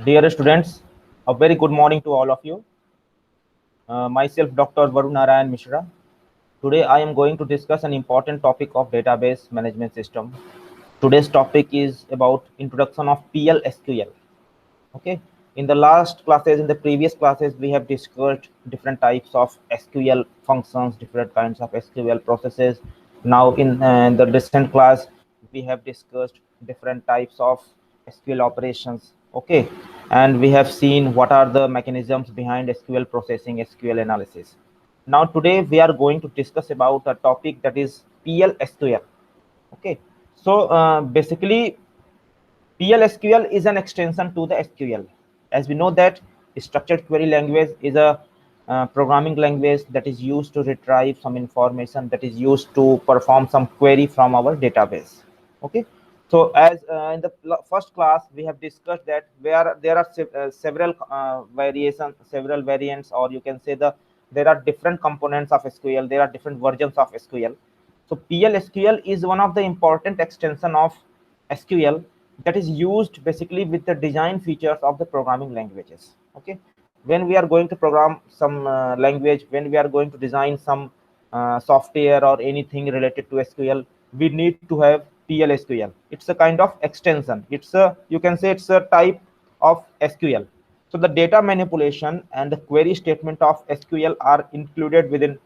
Dear students, a very good morning to all of you. Myself, Dr. Varun Narayan Mishra. Today, I am going to discuss an important topic of database management system. Today's topic is about introduction of PL/SQL. Okay. In the last classes, in the previous classes, we have discussed different types of SQL functions, different kinds of SQL processes. Now, in the recent class, we have discussed different types of SQL operations. Okay, and we have seen what are the mechanisms behind SQL processing, SQL analysis. Now, today we are going to discuss about a topic that is PL/SQL. Okay, so basically PL/SQL is an extension to the SQL. As we know that structured query language is a programming language that is used to retrieve some information, that is used to perform some query from our database. Okay. So as in the first class, we have discussed that where there are several variations, several variants, or you can say there are different components of SQL. There are different versions of SQL. So PL/SQL is one of the important extension of SQL that is used basically with the design features of the programming languages. Okay, when we are going to program some language, when we are going to design some software or anything related to SQL, we need to have PL/SQL. It's a kind of extension. It's a, you can say it's a type of SQL. So the data manipulation and the query statement of SQL are included within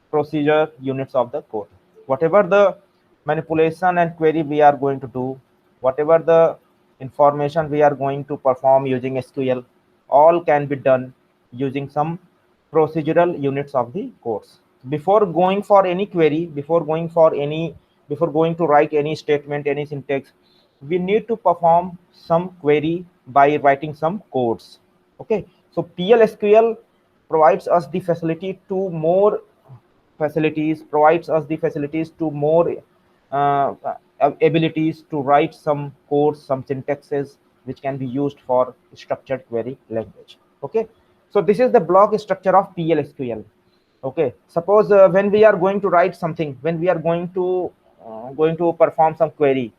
procedure units of the code. Whatever the manipulation and query we are going to do, whatever the information we are going to perform using SQL, all can be done using some procedural units of the codes. Before going for any query, before going to write any statement, any syntax, we need to perform some query by writing some codes. Okay, so PL/SQL provides us the facility to more facilities, provides us the facilities to more uh, abilities to write some codes, some syntaxes which can be used for structured query language. Okay, so this is the block structure of PL/SQL. Okay, suppose when we are going to write something, when we are going to perform some query,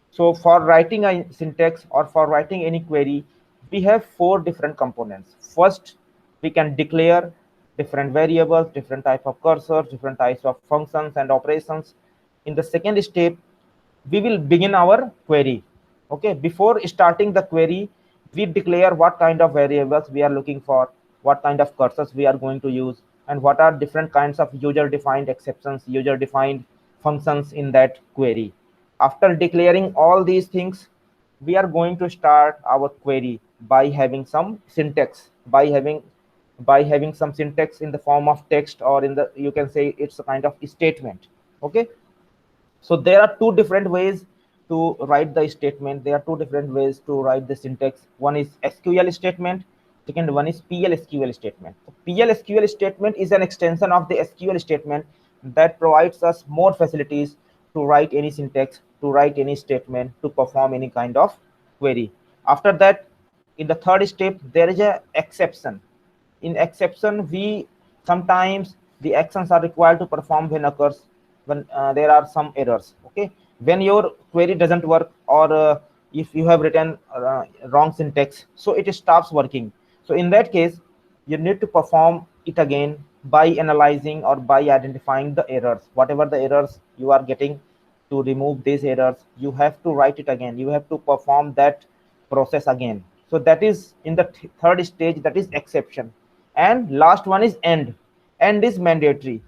so for writing a syntax or for writing any query, we have four different components. First, we can declare different variables, different type of cursors, different types of functions and operations. In the second step, we will begin our query. Okay, before starting the query, we declare what kind of variables we are looking for, what kind of cursors we are going to use, and what are different kinds of user defined exceptions, user defined functions in that query. After declaring all these things, we are going to start our query by having some syntax, by having some syntax in the form of text, or in the, you can say it's a kind of statement. Okay, so there are two different ways to write the statement. There are two different ways to write the syntax. One is SQL statement, second one is PL/SQL statement. So PL/SQL statement is an extension of the SQL statement that provides us more facilities to write any syntax, to write any statement, to perform any kind of query. After that, in the third step, there is a exception. In exception, we sometimes the actions are required to perform when occurs, when there are some errors. Okay, when your query doesn't work, or if you have written wrong syntax, so it stops working. So in that case, you need to perform it again by analyzing or by identifying the errors, whatever the errors you are getting. To remove these errors, you have to write it again, you have to perform that process again. So that is in the third stage, that is exception. And last one is end. End is mandatory.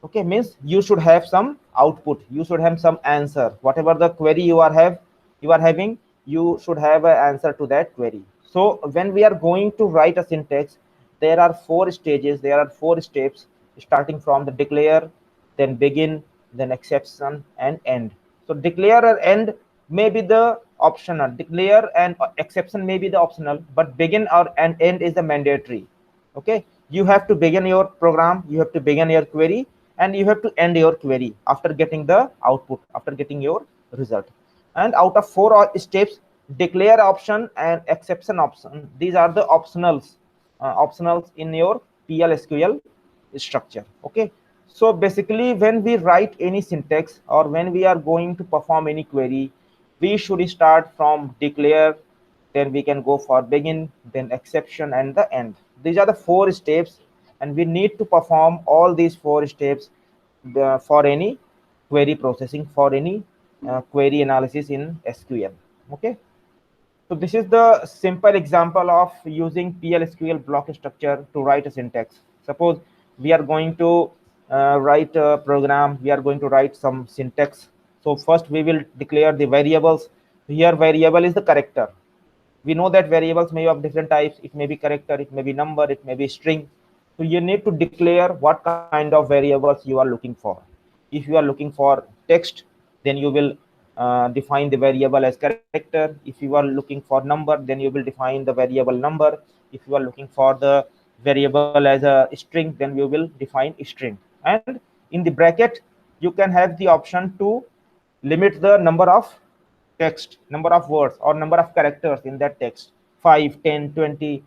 Okay, means you should have some output, you should have some answer, whatever the query you are having, you should have an answer to that query. So when we are going to write a syntax, there are four stages, there are four steps, starting from the declare, then begin, then exception, and end. So declare or end may be the optional, declare and exception may be the optional, but begin or and end is the mandatory. Okay, you have to begin your program, you have to begin your query, and you have to end your query after getting the output, after getting your result. And out of four steps, declare option and exception option, these are the optionals in your PL/SQL structure. Okay, so basically when we write any syntax or when we are going to perform any query, we should start from declare, then we can go for begin, then exception, and the end. These are the 4 steps, and we need to perform all these 4 steps for any query processing, for any query analysis in SQL. Okay, so this is the simple example of using PL/SQL block structure to write a syntax. Suppose we are going to write a program, we are going to write some syntax. So first we will declare the variables. Here variable is the character. We know that variables may have different types. It may be character, it may be number, it may be string. So you need to declare what kind of variables you are looking for. If you are looking for text, then you will define the variable as character. If you are looking for number, then you will define the variable number. If you are looking for the variable as a string, then you will define string. And in the bracket, you can have the option to limit the number of text, number of words or number of characters in that text, 5, 10, 20.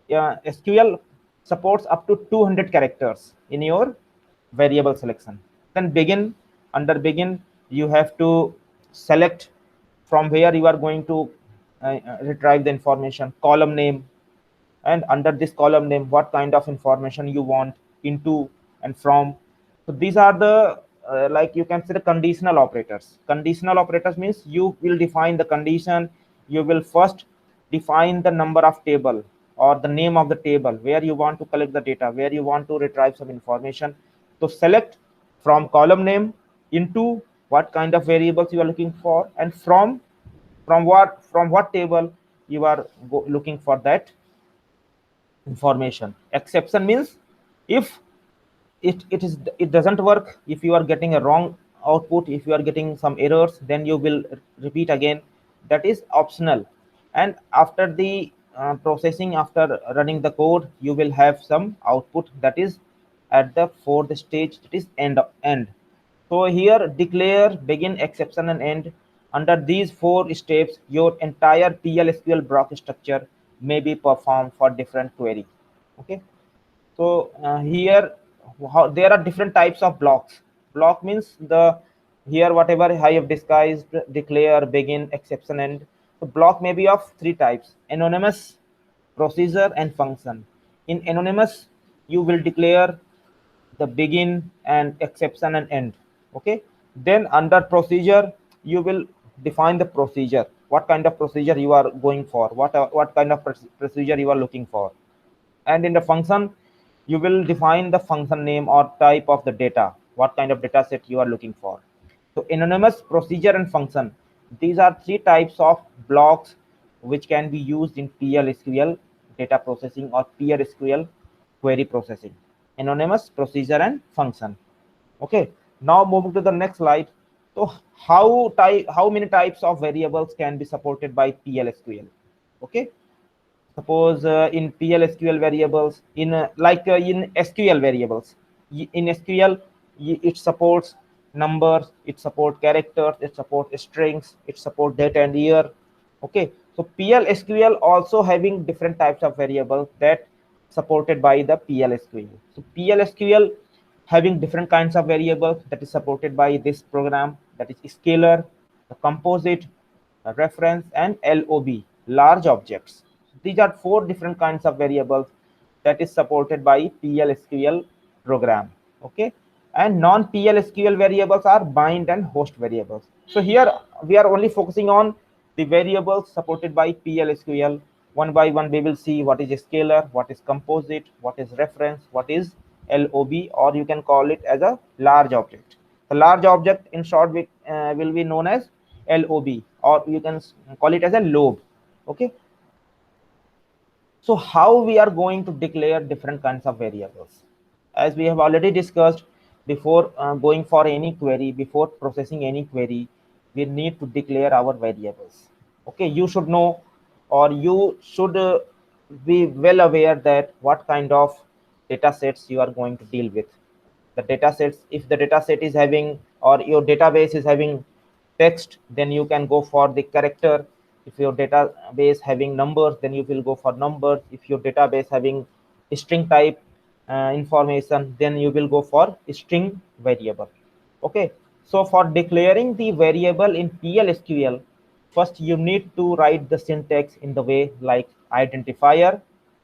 SQL supports up to 200 characters in your variable selection. Then begin, under begin you have to select from where you are going to retrieve the information, column name, and under this column name what kind of information you want, into and from. So these are the like you can say the conditional operators. Conditional operators means you will define the condition. You will first define the number of table or the name of the table where you want to collect the data, where you want to retrieve some information. So select from column name, into what kind of variables you are looking for, and from what table you are looking for that information. Exception means if it doesn't work, if you are getting a wrong output, if you are getting some errors, then you will repeat again. That is optional. And after the processing, after running the code, you will have some output that is at the fourth stage, it is end. So here declare, begin, exception, and end. Under these 4 steps, your entire PL/SQL block structure may be performed for different query. Okay. So here there are different types of blocks. Block means the here whatever I have disguised, declare, begin, exception, end. So block may be of 3 types: anonymous, procedure, and function. In anonymous, you will declare the begin and exception and end. Okay, then under procedure you will define the procedure, what kind of procedure you are going for, what kind of procedure you are looking for. And in the function you will define the function name or type of the data, what kind of data set you are looking for. So anonymous, procedure, and function, these are 3 types of blocks which can be used in PL/SQL data processing or PL/SQL query processing: anonymous, procedure, and function. Okay, now moving to the next slide. So how many types of variables can be supported by PL/SQL? Okay, suppose in PL/SQL variables, in in SQL variables, in SQL it supports numbers, it supports characters, it supports strings, it supports date and year. Okay, so PL/SQL also having different types of variables that supported by the PL/SQL. So PL/SQL having different kinds of variables that is supported by this program, that is scalar, the composite, reference, and LOB, large objects. These are 4 different kinds of variables that is supported by PL/SQL program. Okay, and non-PL/SQL variables are bind and host variables. So here we are only focusing on the variables supported by PL/SQL. One by one we will see what is a scalar, what is composite, what is reference, what is LOB, or you can call it as a large object. The large object in short will be known as LOB, or you can call it as a lobe. Okay, so how we are going to declare different kinds of variables? As we have already discussed, before going for any query, before processing any query, we need to declare our variables. Okay, you should know, or you should be well aware that what kind of data sets you are going to deal with. The data sets, if the data set is having, or your database is having text, then you can go for the character. If your database having numbers, then you will go for numbers. If your database having string type information, then you will go for string variable. Okay, so for declaring the variable in PL/SQL, First, you need to write the syntax in the way like identifier,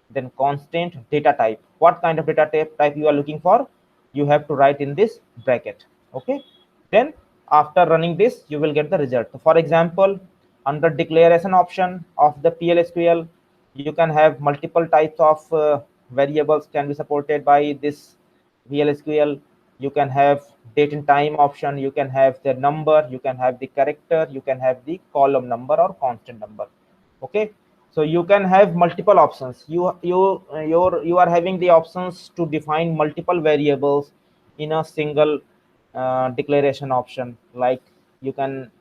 then constant data type. What kind of data type you are looking for, you have to write in this bracket. Okay. Then after running this, you will get the result. For example, under declaration option of the PLSQL, you can have multiple types of variables can be supported by this VLSQL. You can have date and time option, you can have the number, you can have the character, you can have the column number or constant number. Okay, so you can have multiple options. You are having the options to define multiple variables in a single declaration option. Like you can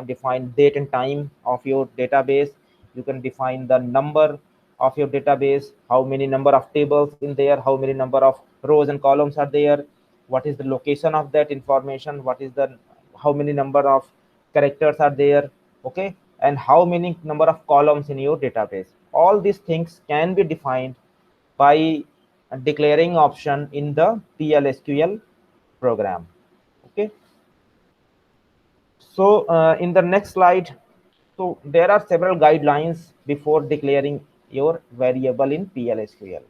define date and time of your database, you can define the number of your database, how many number of tables in there, how many number of rows and columns are there, what is the location of that information, what is the how many number of characters are there. Okay, and how many number of columns in your database. All these things can be defined by declaring option in the PLSQL program. Okay, so in the next slide, so there are several guidelines before declaring your variable in PLSQL.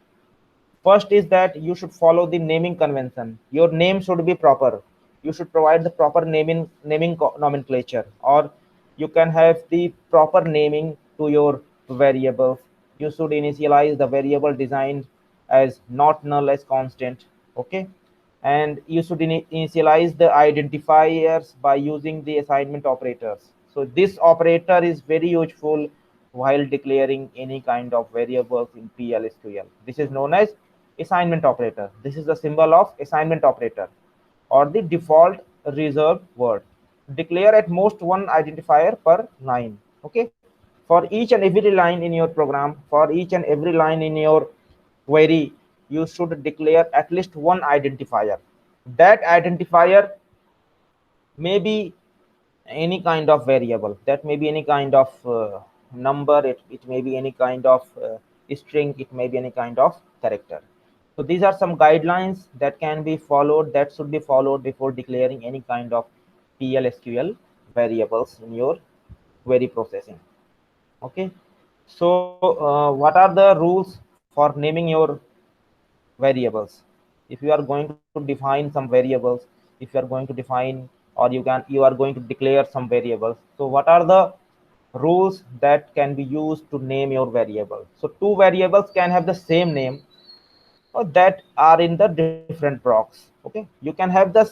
First is that you should follow the naming convention. Your name should be proper. You should provide the proper naming nomenclature, or you can have the proper naming to your variables. You should initialize the variable design as not null as constant. Okay, and you should initialize the identifiers by using the assignment operators. So this operator is very useful while declaring any kind of variables in PLSQL. This is known as assignment operator. This is the symbol of assignment operator or the default reserved word. Declare at most one identifier per line. Okay, for each and every line in your program, for each and every line in your query, you should declare at least one identifier. That identifier may be any kind of variable, that may be any kind of number, it may be any kind of string, it may be any kind of character. So these are some guidelines that can be followed, that should be followed before declaring any kind of PLSQL variables in your query processing. Okay, so what are the rules for naming your variables? If you are going to define some variables, if you are going to define, or you are going to declare some variables, so what are the rules that can be used to name your variable? So two variables can have the same name, or that are in the different blocks. Okay, you can have the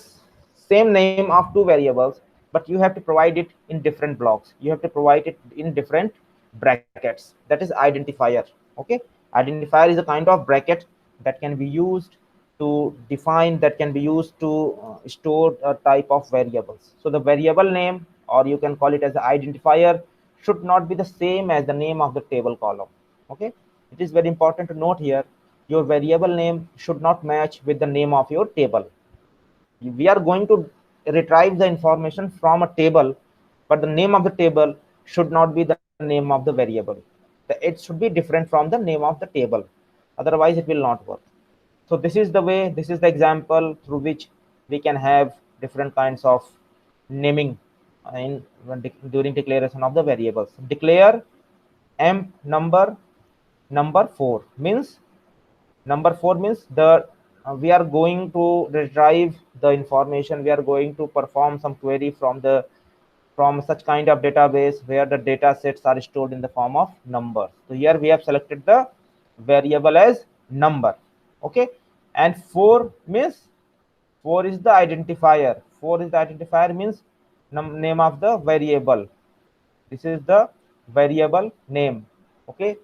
same name of two variables, but you have to provide it in different blocks, you have to provide it in different brackets. That is identifier. Okay, identifier is a kind of bracket that can be used to define, that can be used to store a type of variables. So the variable name, or you can call it as an identifier, should not be the same as the name of the table column. Okay, it is very important to note here, your variable name should not match with the name of your table. We are going to retrieve the information from a table, but the name of the table should not be the name of the variable. It should be different from the name of the table, otherwise it will not work. So this is the way, this is the example through which we can have different kinds of naming in during declaration of the variables. Declare m number 4 means, number 4 means the we are going to retrieve the information, we are going to perform some query from the from such kind of database where the data sets are stored in the form of numbers. So here we have selected the variable as number. Okay, and 4 means, 4 is the identifier, 4 is the identifier means name of the variable. This is the variable name. Okay,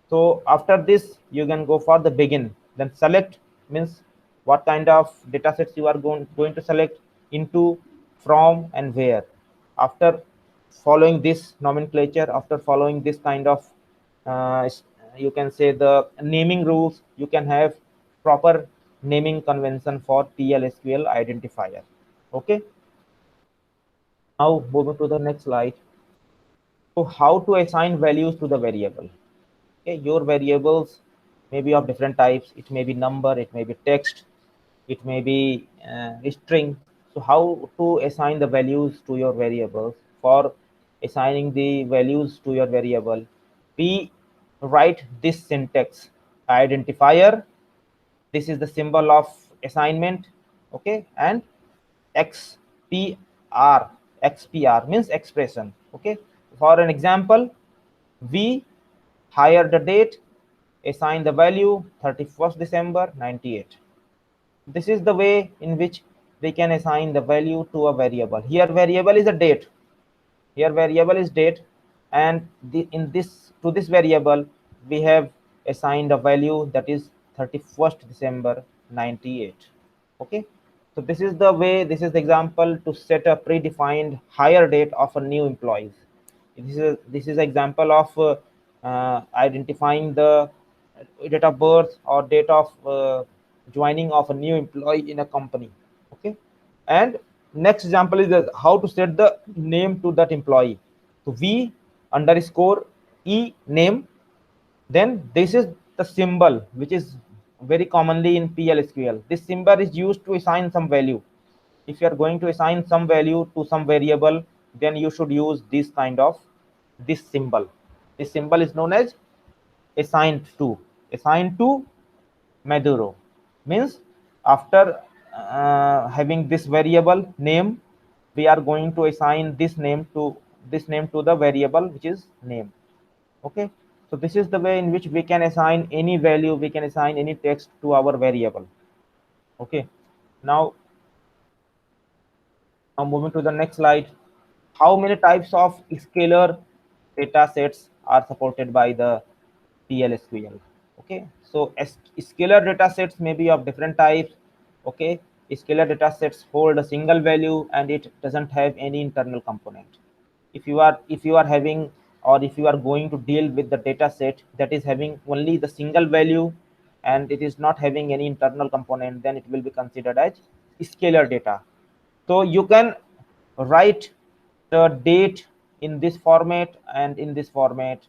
so after this you can go for the begin, then select means what kind of data sets you are going to select, into, from, and where. After following this nomenclature, after following this kind of you can say the naming rules, you can have proper naming convention for PLSQL identifier. Okay, now moving to the next slide. So how to assign values to the variable? Okay, your variables may be of different types, it may be number, it may be text, it may be a string. So how to assign the values to your variables? For assigning the values to your variable. We write this syntax: identifier, this is the symbol of assignment, okay, and xpr, xpr means expression, okay. For an example, we hire the date, assign the value 31st December 98. This is the way in which we can assign the value to a variable. Here variable is a date, here variable is date, and in this, to this variable we have assigned a value that is 31st December 98. Okay, so this is the way, this is the example to set a predefined hire date of a new employees. This is example of identifying the date of birth or date of joining of a new employee in a company. Okay, and next example is how to set the name to that employee. So v underscore e name, then this is the symbol which is very commonly in PL/SQL. This symbol is used to assign some value. If you are going to assign some value to some variable, then you should use this kind of this symbol. This symbol is known as assigned to. Assigned to Maduro means after having this variable name, we are going to assign this name to the variable which is name. Okay, so this is the way in which we can assign any value, we can assign any text to our variable. Okay, now moving to the next slide. How many types of scalar data sets are supported by the PL/SQL? Okay, so scalar data sets may be of different types. Okay, scalar data sets hold a single value and it doesn't have any internal component. If you are having, or if you are going to deal with the data set that is having only the single value and it is not having any internal component, then it will be considered as scalar data. So you can write the date in this format and in this format,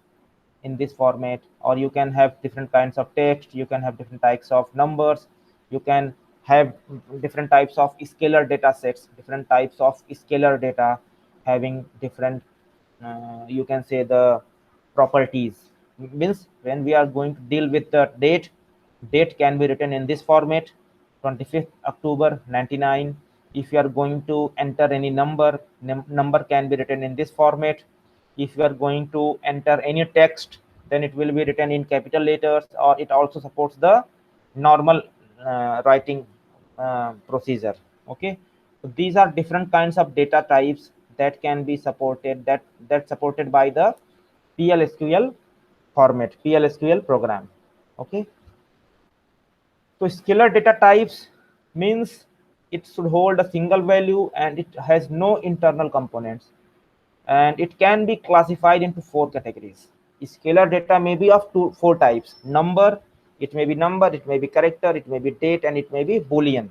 in this format, or you can have different kinds of text, you can have different types of numbers, you can have different types of scalar data sets, different types of scalar data having different you can say the properties. Means when we are going to deal with the date can be written in this format: 25th October 99. If you are going to enter any number, number can be written in this format. If you are going to enter any text, then it will be written in capital letters, or it also supports the normal writing procedure. Okay, so these are different kinds of data types that can be supported, that supported by the PL/SQL format, PL/SQL program. Okay, so scalar data types means it should hold a single value and it has no internal components, and it can be classified into four categories. Scalar data may be of four types: number, it may be number, it may be character, it may be date, and it may be boolean.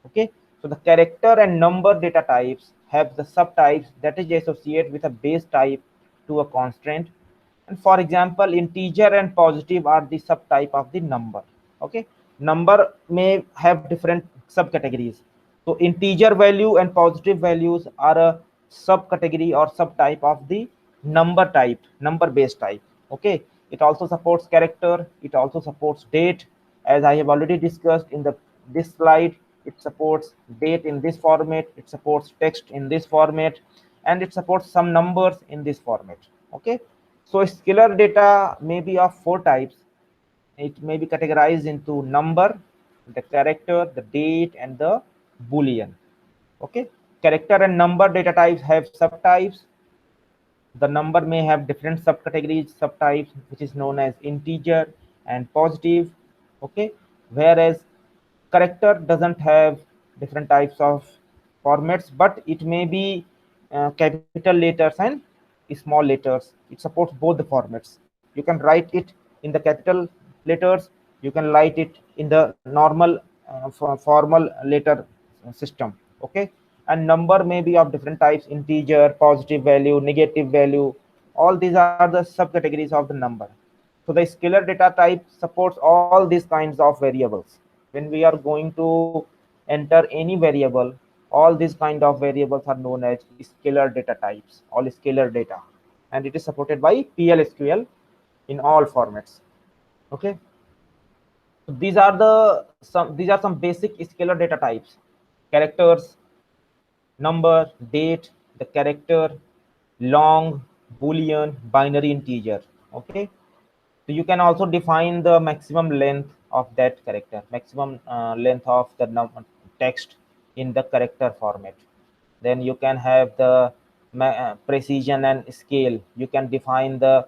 Okay, so the character and number data types have the subtypes that is associated with a base type to a constraint. And for example, integer and positive are the subtype of the number. Okay, number may have different subcategories. So integer value and positive values are a subcategory or subtype of the number type, number base type. Okay, it also supports character, it also supports date. As I have already discussed in the this slide, it supports date in this format, it supports text in this format, and it supports some numbers in this format. Okay, so scalar data may be of four types. It may be categorized into number, the character, the date, and the boolean. Okay, character and number data types have subtypes. The number may have different subcategories, subtypes, which is known as integer and positive. Okay, whereas character doesn't have different types of formats, but it may be capital letters and small letters. It supports both the formats. You can write it in the capital letters, you can write it in the normal formal letter system. Okay, and number may be of different types: integer, positive value, negative value. All these are the subcategories of the number. So the scalar data type supports all these kinds of variables. When we are going to enter any variable, All these kind of variables are known as scalar data types, all scalar data, and it is supported by PL/SQL in all formats. Okay, so these are some basic scalar data types: characters, number, date, the character, long, boolean, binary, integer. Okay, so you can also define the maximum length of that character, maximum length of the text in the character format. Then you can have the precision and scale. You can define the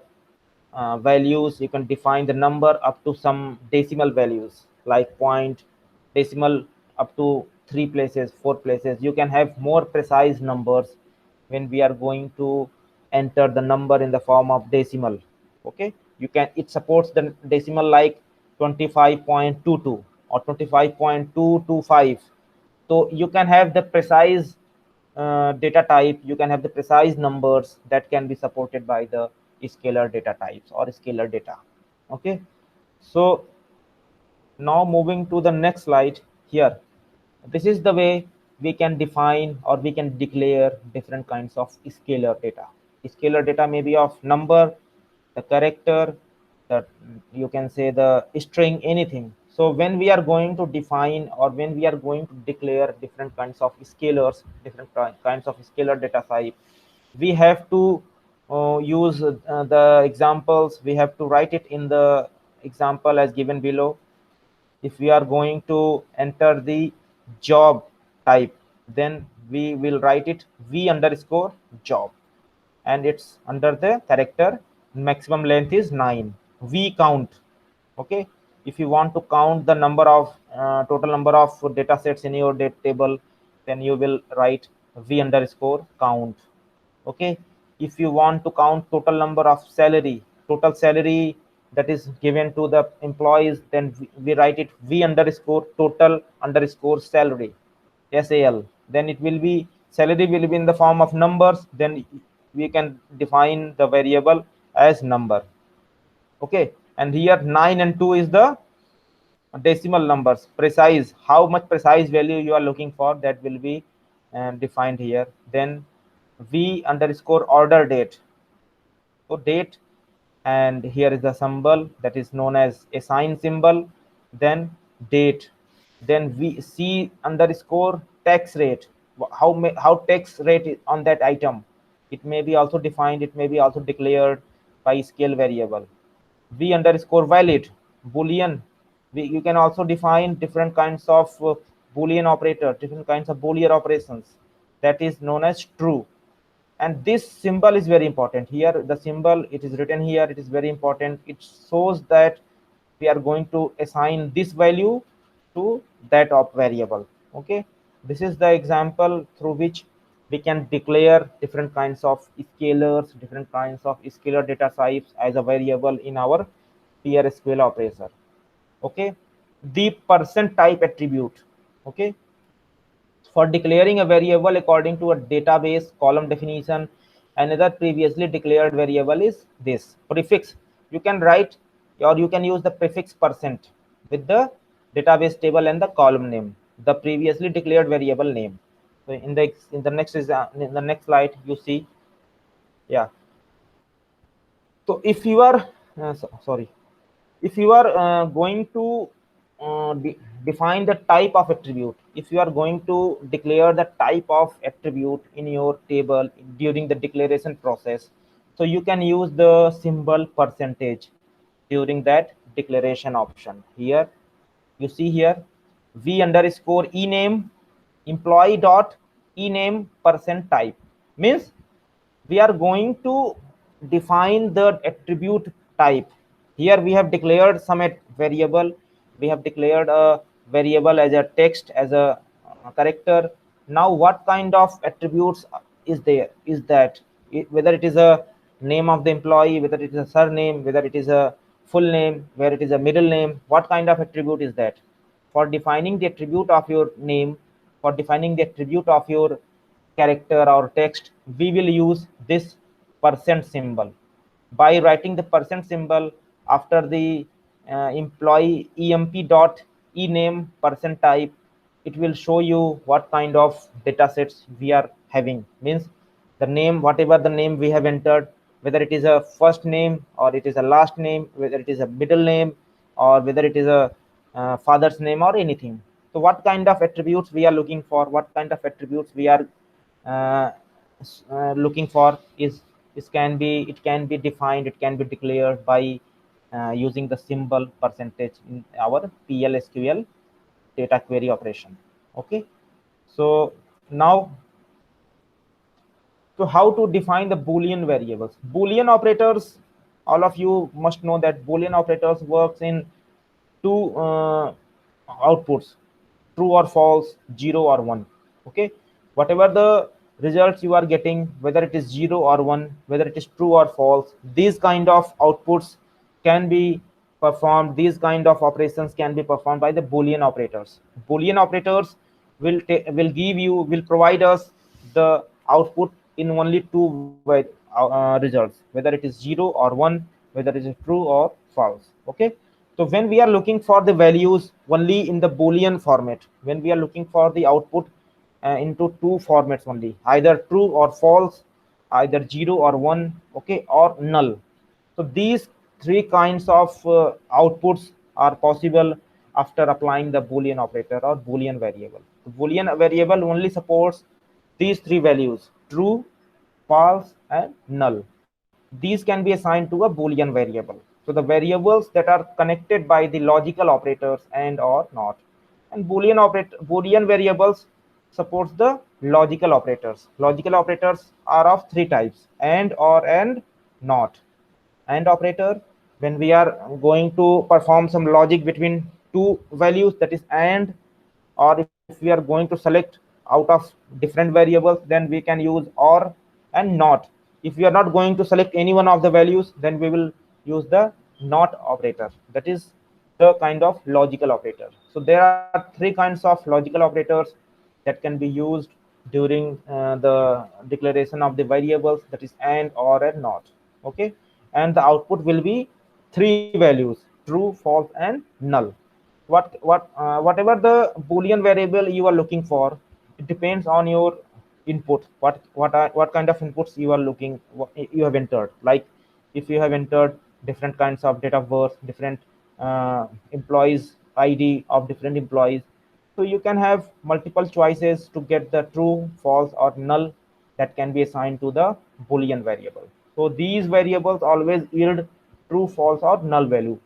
values. You can define the number up to some decimal values like point, decimal up to 3 places, 4 places. You can have more precise numbers when we are going to enter the number in the form of decimal. Okay, you can, it supports the decimal like 25.22 or 25.225. So you can have the precise data type, you can have the precise numbers that can be supported by the scalar data types or scalar data. Okay, so now moving to the next slide here, this is the way we can define or we can declare different kinds of scalar data. Scalar data may be of number, the character, that you can say the string, anything. So when we are going to define or when we are going to declare different kinds of scalars, different kinds of scalar data type, we have to use the examples. We have to write it in the example as given below. If we are going to enter the job type, then we will write it v underscore job, and it's under the character. Maximum length is 9. V count. Okay, if you want to count the number of total number of data sets in your data table, then you will write v underscore count. Okay, if you want to count total number of salary, total salary that is given to the employees, then we write it v underscore total underscore salary, sal. Then it will be, salary will be in the form of numbers, then we can define the variable as number. Okay, and here 9 and 2 is the decimal numbers, precise, how much precise value you are looking for, that will be defined here. Then v underscore order date, so date, and here is the symbol that is known as a sign symbol. Then date, then v c underscore tax rate, how tax rate is on that item. It may be also defined, it may be also declared by scale variable. V underscore valid, boolean. You can also define different kinds of boolean operator, different kinds of boolean operations, that is known as true. And this symbol is very important here. The symbol, it is written here, it is very important. It shows that we are going to assign this value to that of variable. Okay, this is the example through which we can declare different kinds of scalars, different kinds of scalar data types as a variable in our PL/SQL operator. Okay, the percent type attribute. Okay, for declaring a variable according to a database column definition, another previously declared variable is this prefix. You can write, or you can use the prefix percent with the database table and the column name, the previously declared variable name. So in the next in the next slide you see, yeah. So if you are sorry, if you are going to define the type of attribute, if you are going to declare the type of attribute in your table during the declaration process, so you can use the symbol percentage during that declaration option. Here you see here, v underscore ename employee dot ename percent type, means we are going to define the attribute type. Here we have declared some variable, we have declared a variable as a text, as a character. Now what kind of attributes is there, is that whether it is a name of the employee, whether it is a surname, whether it is a full name, where it is a middle name, what kind of attribute is that. For defining the attribute of your name, for defining the attribute of your character or text, we will use this percent symbol. By writing the percent symbol after the employee emp dot ename percent type, it will show you what kind of data sets we are having. Means the name, whatever the name we have entered, whether it is a first name or it is a last name, whether it is a middle name or whether it is a father's name or anything. So what kind of attributes we are looking for, what kind of attributes we are uh, looking for is can be, it can be defined, it can be declared by using the symbol percentage in our PL/SQL data query operation. Okay, so now, so how to define the Boolean variables? Boolean operators, all of you must know that Boolean operators works in two outputs, true or false, 0 or 1. Okay, whatever the results you are getting, whether it is 0 or 1, whether it is true or false, these kind of outputs can be performed, these kind of operations can be performed by the Boolean operators. Boolean operators will give you, will provide us the output in only two results, whether it is 0 or 1, whether it is true or false. Okay, so when we are looking for the values only in the Boolean format, when we are looking for the output into two formats only, either true or false, either 0 or 1, okay, or null. So these three kinds of outputs are possible after applying the Boolean operator or Boolean variable. The Boolean variable only supports these three values: true, false, and null. These can be assigned to a Boolean variable. So the variables that are connected by the logical operators and or not. And Boolean variables supports the logical operators. Logical operators are of three types: and, or, and not. And operator, when we are going to perform some logic between two values, that is and, or if we are going to select out of different variables, then we can use or and not. If we are not going to select any one of the values, then we will use the not operator. That is the kind of logical operator. So there are three kinds of logical operators that can be used during the declaration of the variables, that is and, or, and not. Okay, and the output will be three values: true, false, and null. Whatever the Boolean variable you are looking for, it depends on your input. What kind of inputs you are looking, what you have entered. Like if you have entered different kinds of date of birth, different employees ID of different employees, so you can have multiple choices to get the true, false, or null that can be assigned to the Boolean variable. So these variables always yield true, false, or null value.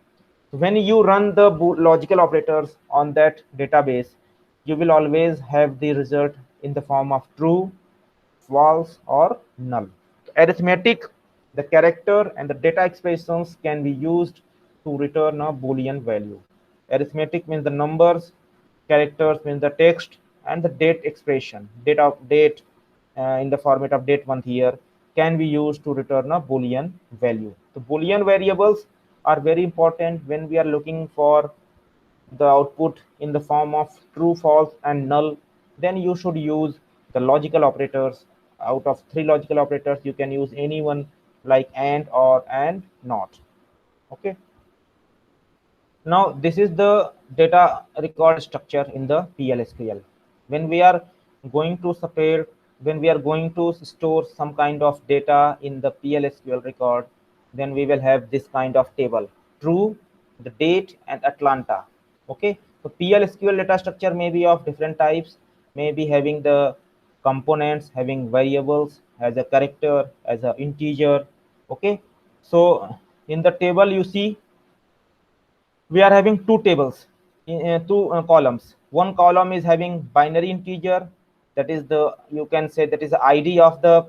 So when you run the logical operators on that database, you will always have the result in the form of true, false, or null. Arithmetic, the character and the data expressions can be used to return a Boolean value. Arithmetic means the numbers, characters means the text, and the date expression, date in the format of date month year, can be used to return a Boolean value. The Boolean variables are very important when we are looking for the output in the form of true, false, and null. Then you should use the logical operators. Out of three logical operators, you can use any one, like and, or, and not. Okay, now this is the data record structure in the PL/SQL. When we are going to separate, when we are going to store some kind of data in the PL/SQL record, then we will have this kind of table: true, the date, and Atlanta. Okay, so PL/SQL data structure may be of different types, may be having the components, having variables as a character, as a integer. Okay, so in the table you see we are having two tables, two columns. One column is having binary integer, that is the, you can say that is the ID of the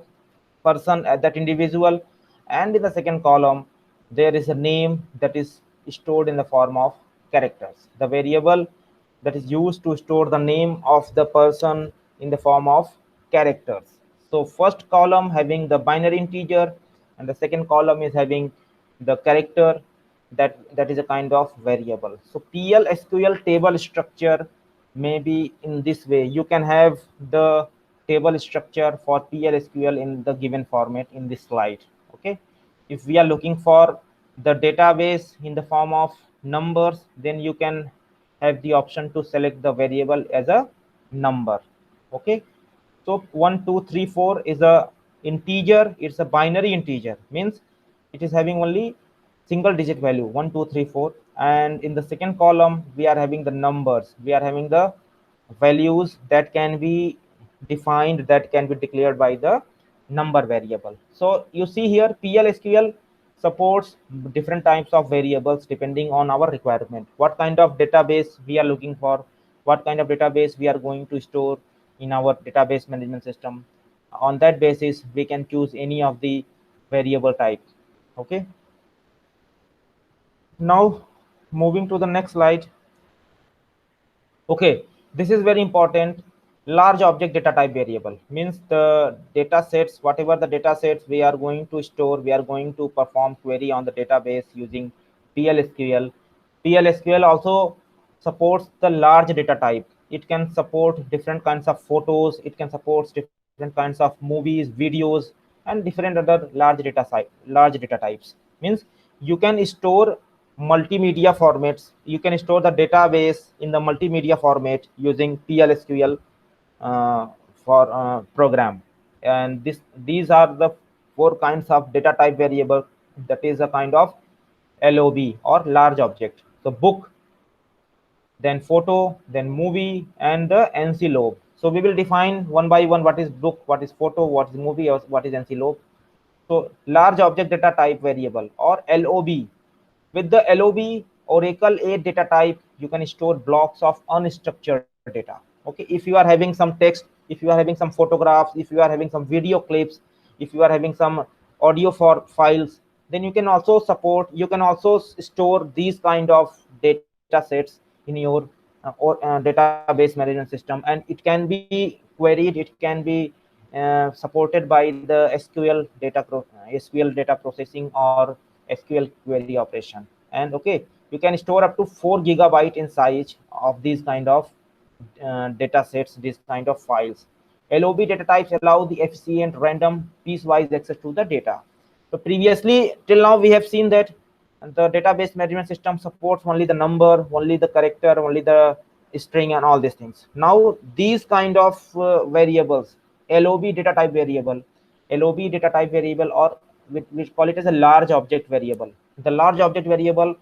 person, that individual. And in the second column there is a name that is stored in the form of characters, the variable that is used to store the name of the person in the form of characters. So first column having the binary integer, and the second column is having the character, that is a kind of variable. So PL/SQL table structure may be in this way. You can have the table structure for PL/SQL in the given format in this slide. Okay, if we are looking for the database in the form of numbers, then you can have the option to select the variable as a number. Okay, so 1 2 3 4 is a integer, it's a binary integer, means it is having only single digit value 1 2 3 4. And in the second column we are having the numbers, we are having the values that can be defined, that can be declared by the number variable. So you see here PLSQL supports different types of variables depending on our requirement, what kind of database we are looking for, what kind of database we are going to store in our database management system. On that basis we can choose any of the variable type. Okay, now moving to the next slide. Okay, this is very important. Large object data type variable means the data sets, whatever the data sets we are going to store, we are going to perform query on the database using PLSQL. PLSQL also supports the large data type. It can support different kinds of photos, it can support different kinds of movies, videos, and different other large data types. Means you can store multimedia formats, you can store the database in the multimedia format using PLSQL uh, for program. And these are the four kinds of data type variable, that is a kind of LOB or large object. So book, then photo, then movie, and the NC lobe. So we will define one by one what is book, what is photo, what is movie, or what is NC lobe. So large object data type variable or LOB. With the LOB Oracle 8 data type, you can store blocks of unstructured data. Okay, if you are having some text, if you are having some photographs, if you are having some video clips, if you are having some audio for files, then you can also store these kind of data sets in your database management system, and it can be queried, it can be supported by the SQL data processing or SQL query operation. And okay, you can store up to 4 GB in size of these kind of data sets, these kind of files. LOB data types allow the efficient random piecewise access to the data. So previously till now we have seen that the database management system supports only the number, only the character, only the string, and all these things. Now these kind of variables, LOB data type variable, LOB data type variable, or we call it as a large object variable. The large object variable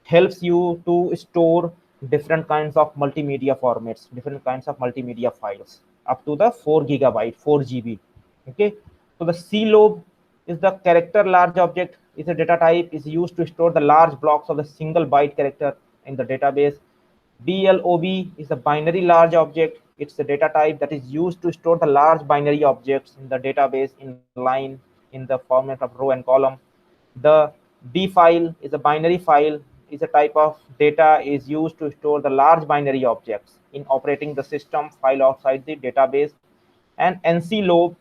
helps you to store different kinds of multimedia formats, different kinds of multimedia files up to the 4 GB, 4 GB. Okay, so the CLOB is the character large object, is a data type, is used to store the large blocks of the single byte character in the database. BLOB is a binary large object. It's a data type that is used to store the large binary objects in the database in line in the format of row and column. The B file is a binary file, is a type of data is used to store the large binary objects in operating the system file outside the database. And NCLOB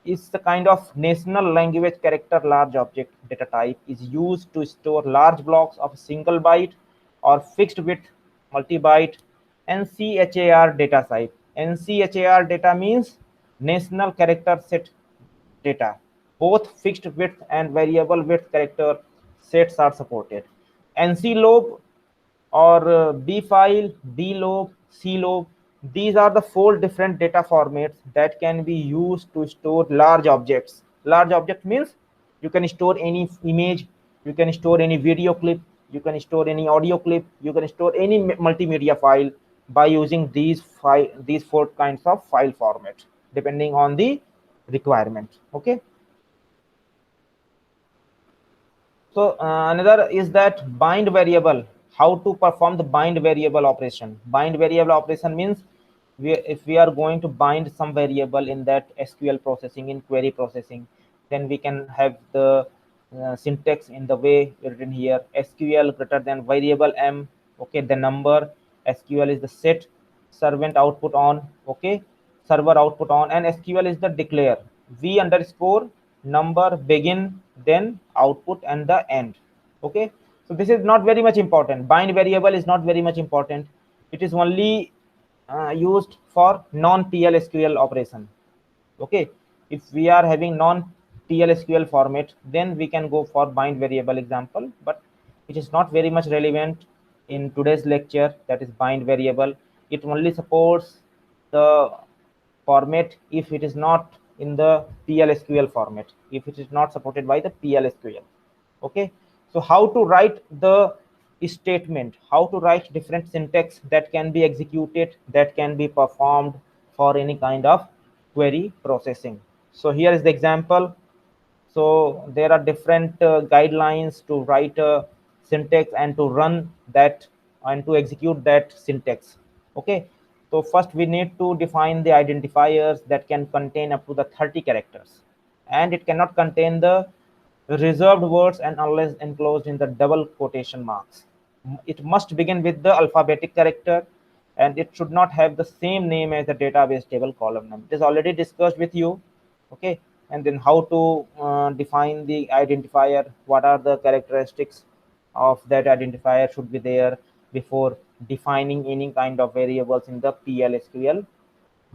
is the kind of national language character large object data type, is used to store large blocks of single byte or fixed width multi-byte. NCHAR data type. NCHAR data means national character set data. Both fixed width and variable width character sets are supported. NCLOB or B file, B lobe, C lobe, these are the four different data formats that can be used to store large objects. Large object means you can store any image, you can store any video clip, you can store any audio clip, you can store any multimedia file by using these four kinds of file format depending on the requirement. Okay, so another is that bind variable. How to perform the bind variable operation? Bind variable operation means if we are going to bind some variable in that SQL processing, in query processing, then we can have the syntax in the way written here: SQL greater than variable m. Okay, the number. SQL is the set servant output on. Okay, server output on, and SQL is the declare v underscore number begin, then output and the end. Okay, so this is not very much important. Bind variable is not very much important. It is only used for non PLSQL operation. Okay, if we are having non PLSQL format, then we can go for bind variable example, but it is not very much relevant in today's lecture. That is bind variable. It only supports the format if it is not in the PLSQL format, if it is not supported by the PLSQL. Okay, so how to write the statement, how to write different syntax that can be executed, that can be performed for any kind of query processing. So here is the example. So there are different guidelines to write a syntax and to run that and to execute that syntax. Okay, so first we need to define the identifiers that can contain up to the 30 characters, and it cannot contain the reserved words and unless enclosed in the double quotation marks. It must begin with the alphabetic character, and it should not have the same name as the database table column name. It is already discussed with you. Okay, and then how to define the identifier, what are the characteristics of that identifier should be there before defining any kind of variables in the PLSQL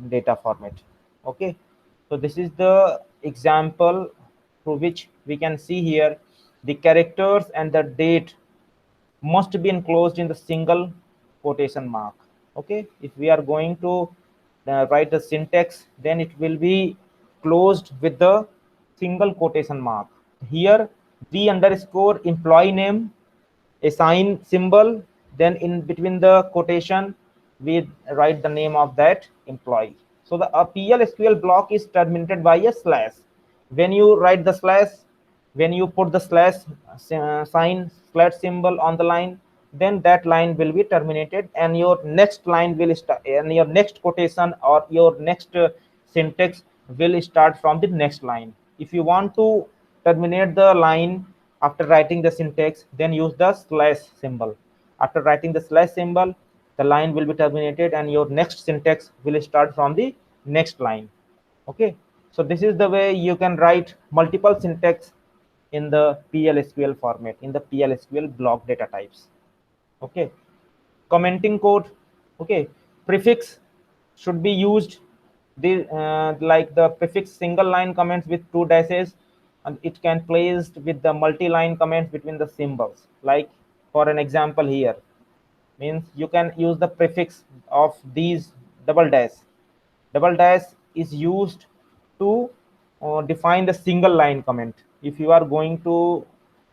data format. Okay, so this is the example through which we can see here the characters and the date must be enclosed in the single quotation mark. Okay, if we are going to write the syntax, then it will be closed with the single quotation mark. Here v underscore employee name, a sign symbol, then in between the quotation we write the name of that employee. So the PLSQL block is terminated by a slash. When you write the slash, when you put the slash sign slash symbol on the line, then that line will be terminated and your next line will start, and your next quotation or your next syntax will start from the next line. If you want to terminate the line after writing the syntax, then use the slash symbol. After writing the slash symbol, the line will be terminated and your next syntax will start from the next line. Okay, so this is the way you can write multiple syntax in the PLSQL format, in the PLSQL block data types. Okay, commenting code. Okay, prefix should be used, the like the prefix single line comments with two dashes, and it can placed with the multi-line comments between the symbols. Like for an example here, means you can use the prefix of these double dash. Double dash is used to define the single line comment. If you are going to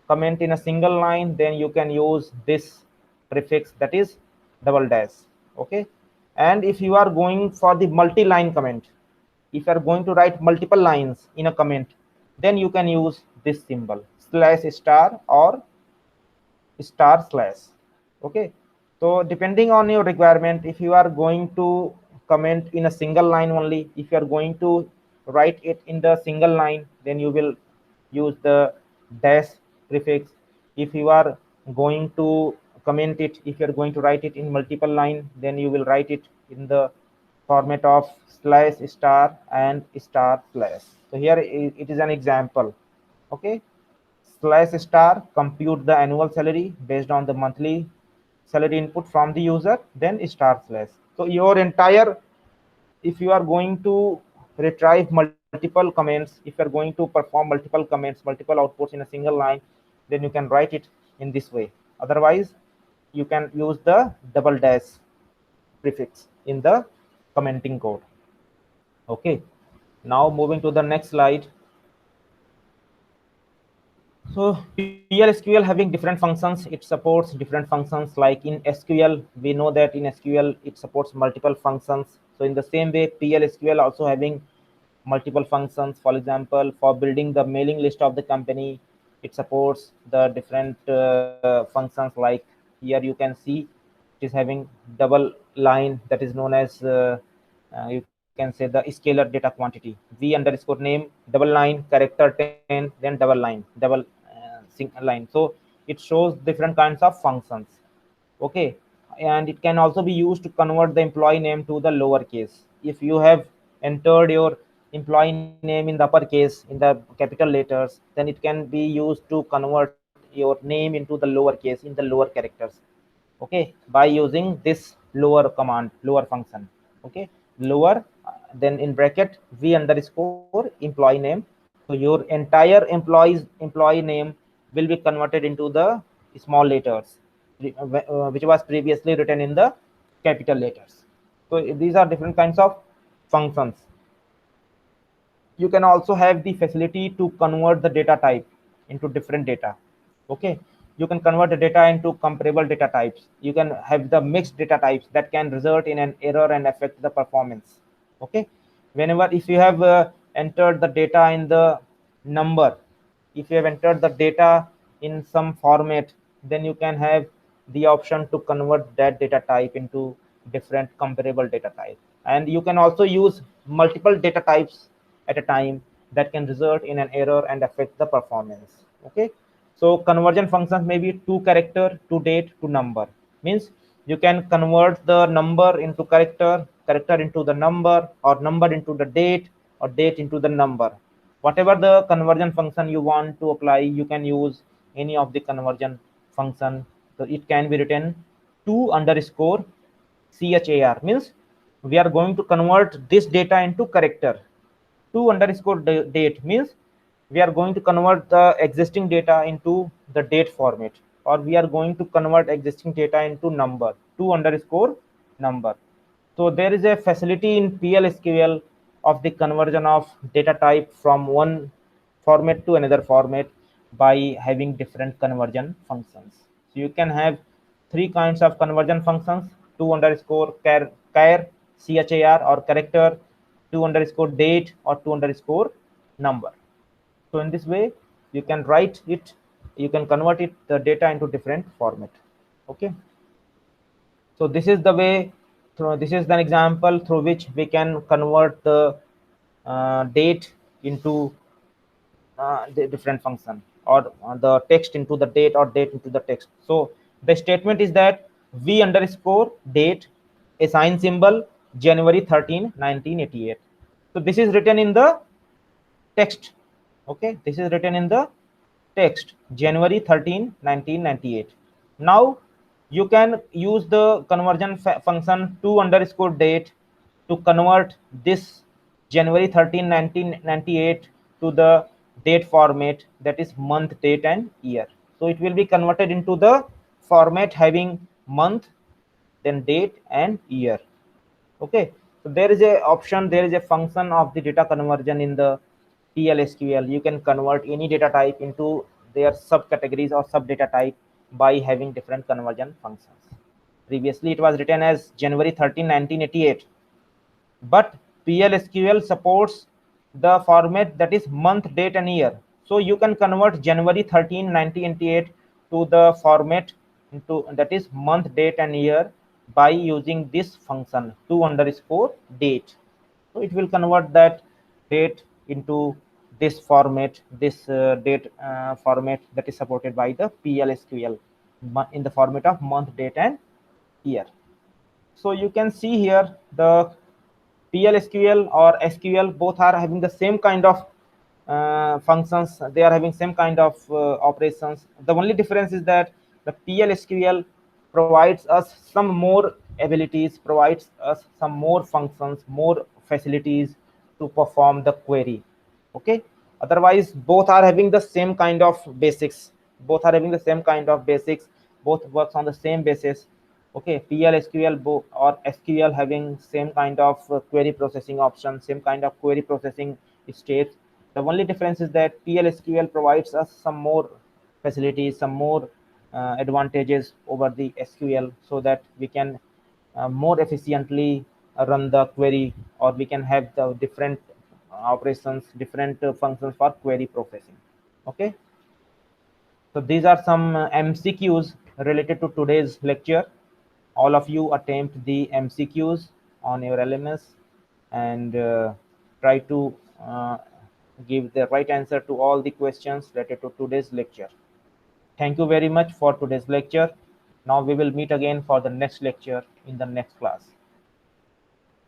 comment in a single line, then you can use this prefix, that is double dash. Okay, and if you are going for the multi-line comment, if you are going to write multiple lines in a comment, then you can use this symbol slash star or star slash. Okay, so depending on your requirement, if you are going to comment in a single line only, if you are going to write it in the single line, then you will use the dash prefix. If you are going to comment it, if you are going to write it in multiple line, then you will write it in the format of slash star and star slash. So here it is an example. Okay, slash star compute the annual salary based on the monthly salary input from the user, then star slash. So your entire, if you are going to retrieve multiple comments, if you are going to perform multiple comments, multiple outputs in a single line, then you can write it in this way. Otherwise you can use the double dash prefix in the commenting code. Okay, now moving to the next slide. So PLSQL having different functions, it supports different functions. Like in SQL, we know that in SQL it supports multiple functions. So in the same way, PLSQL also having multiple functions. For example, for building the mailing list of the company, it supports the different functions. Like here you can see it is having double line, that is known as you can say the scalar data quantity. V underscore name, double line, character 10, then double line, double line. So it shows different kinds of functions. Okay, and it can also be used to convert the employee name to the lowercase. If you have entered your employee name in the uppercase, in the capital letters, then it can be used to convert your name into the lowercase, in the lower characters. Okay, by using this lower command, lower function. Okay, lower, then in bracket v underscore employee name. So your entire employee name will be converted into the small letters, which was previously written in the capital letters. So these are different kinds of functions. You can also have the facility to convert the data type into different data. Okay, you can convert the data into comparable data types. You can have the mixed data types that can result in an error and affect the performance. Okay, whenever if you have entered the data in the number, if you have entered the data in some format, then you can have the option to convert that data type into different comparable data type. And you can also use multiple data types at a time that can result in an error and affect the performance. Okay, so conversion functions may be to character, to date, to number. Means you can convert the number into character, character into the number, or number into the date, or date into the number. Whatever the conversion function you want to apply, you can use any of the conversion function. So it can be written to underscore char, means we are going to convert this data into character. To underscore date means we are going to convert the existing data into the date format, or we are going to convert existing data into number, to underscore number. So there is a facility in PL/SQL of the conversion of data type from one format to another format by having different conversion functions. So you can have three kinds of conversion functions: to underscore char, or character, to underscore date, or to underscore number. So in this way, you can write it, you can convert it the data into different format. Okay. So this is the way, through this is an example through which we can convert the date into the different function, or the text into the date, or date into the text. So the statement is that v underscore date assign symbol January 13 1988. So this is written in the text. Okay, this is written in the text, January 13 1998. Now you can use the conversion function to underscore date to convert this January 13 1998 to the date format, that is month, date, and year. So it will be converted into the format having month, then date, and year. Okay, so there is a option, there is a function of the data conversion in the PL/SQL. You can convert any data type into their subcategories or sub data type by having different conversion functions. Previously it was written as January 13 1988, but PL/SQL supports the format that is month, date, and year. So you can convert January 13 1988 to the format into that is month, date, and year by using this function to underscore date. So it will convert that date into this format, this date format that is supported by the PL/SQL in the format of month, date, and year. So you can see here the PL/SQL or SQL both are having the same kind of functions. They are having same kind of operations. The only difference is that the PL/SQL provides us some more abilities, provides us some more functions, more facilities to perform the query. Okay, otherwise both are having the same kind of basics, both are having the same kind of basics, both works on the same basis. Okay, PL/SQL or SQL having same kind of query processing options, same kind of query processing states. The only difference is that PL/SQL provides us some more facilities, some more advantages over the SQL, so that we can more efficiently run the query, or we can have the different operations, different functions for query processing. Okay, so these are some MCQs related to today's lecture. All of you attempt the MCQs on your LMS and try to give the right answer to all the questions related to today's lecture. Thank you very much for today's lecture. Now we will meet again for the next lecture in the next class.